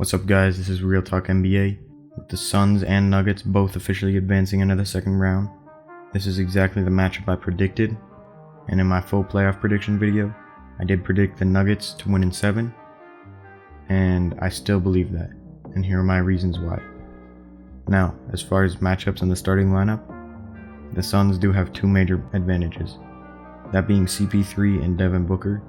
What's up guys, this is Real Talk NBA, with the Suns and Nuggets both officially advancing into the second round. This is exactly the matchup I predicted, and in my full playoff prediction video, I did predict the Nuggets to win in 7, and I still believe that, and here are my reasons why. Now, as far as matchups in the starting lineup, the Suns do have two major advantages, that being CP3 and Devin Booker.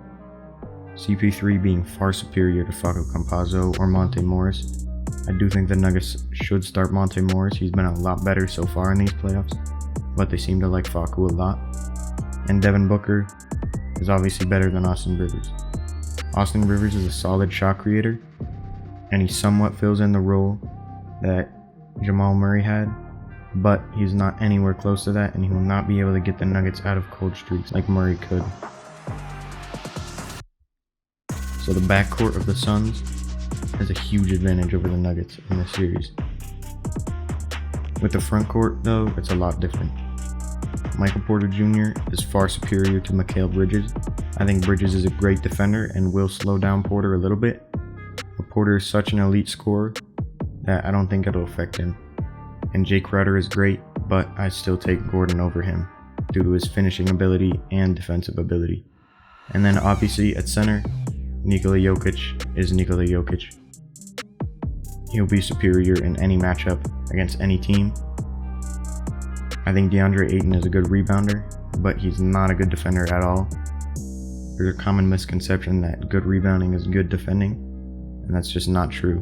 CP3 being far superior to Facu Campazzo or Monte Morris. I do think the Nuggets should start Monte Morris. He's been a lot better so far in these playoffs, but they seem to like Facu a lot. And Devin Booker is obviously better than Austin Rivers. Austin Rivers is a solid shot creator, and he somewhat fills in the role that Jamal Murray had, but he's not anywhere close to that, and he will not be able to get the Nuggets out of cold streaks like Murray could. So the backcourt of the Suns has a huge advantage over the Nuggets in this series. With the frontcourt, though, it's a lot different. Michael Porter Jr. is far superior to Mikal Bridges. I think Bridges is a great defender and will slow down Porter a little bit, but Porter is such an elite scorer that I don't think it'll affect him. And Jay Crowder is great, but I still take Gordon over him due to his finishing ability and defensive ability. And then obviously at center, Nikola Jokic is Nikola Jokic. He'll be superior in any matchup against any team. I think DeAndre Ayton is a good rebounder, but he's not a good defender at all. There's a common misconception that good rebounding is good defending, and that's just not true.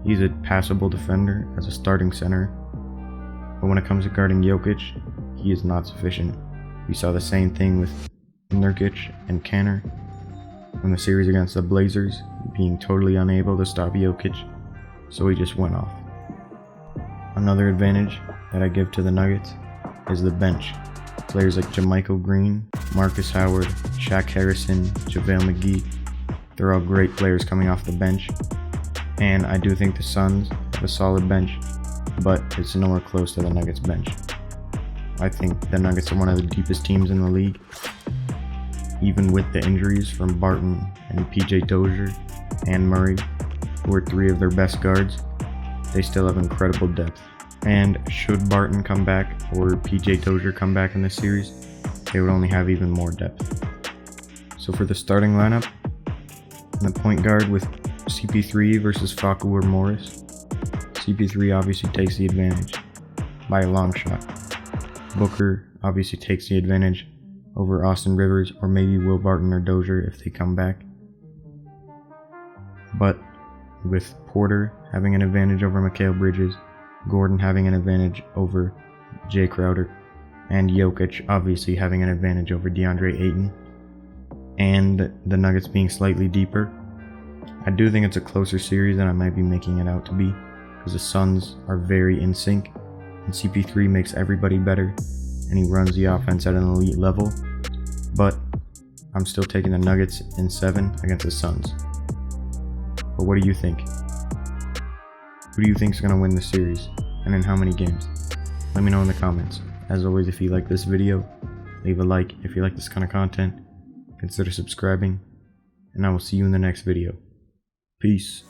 He's a passable defender as a starting center, but when it comes to guarding Jokic, he is not sufficient. We saw the same thing with Nurkic and Kanter in the series against the Blazers, being totally unable to stop Jokic, so he just went off. Another advantage that I give to the Nuggets is the bench. Players like JaMychal Green, Marcus Howard, Shaq Harrison, JaVale McGee, they're all great players coming off the bench, and I do think the Suns have a solid bench, but it's nowhere close to the Nuggets bench. I think the Nuggets are one of the deepest teams in the league. Even with the injuries from Barton and PJ Dozier and Murray, who are three of their best guards, they still have incredible depth. And should Barton come back or PJ Dozier come back in this series, they would only have even more depth. So for the starting lineup, in the point guard with CP3 versus Facu or Morris, CP3 obviously takes the advantage by a long shot. Booker obviously takes the advantage over Austin Rivers or maybe Will Barton or Dozier if they come back. But with Porter having an advantage over Mikal Bridges, Gordon having an advantage over Jay Crowder, and Jokic obviously having an advantage over DeAndre Ayton, and the Nuggets being slightly deeper, I do think it's a closer series than I might be making it out to be, because the Suns are very in sync, and CP3 makes everybody better, and he runs the offense at an elite level, but I'm still taking the Nuggets in 7 against the Suns. But what do you think? Who do you think is going to win the series, and in how many games? Let me know in the comments. As always, if you like this video, leave a like. If you like this kind of content, consider subscribing, and I will see you in the next video. Peace.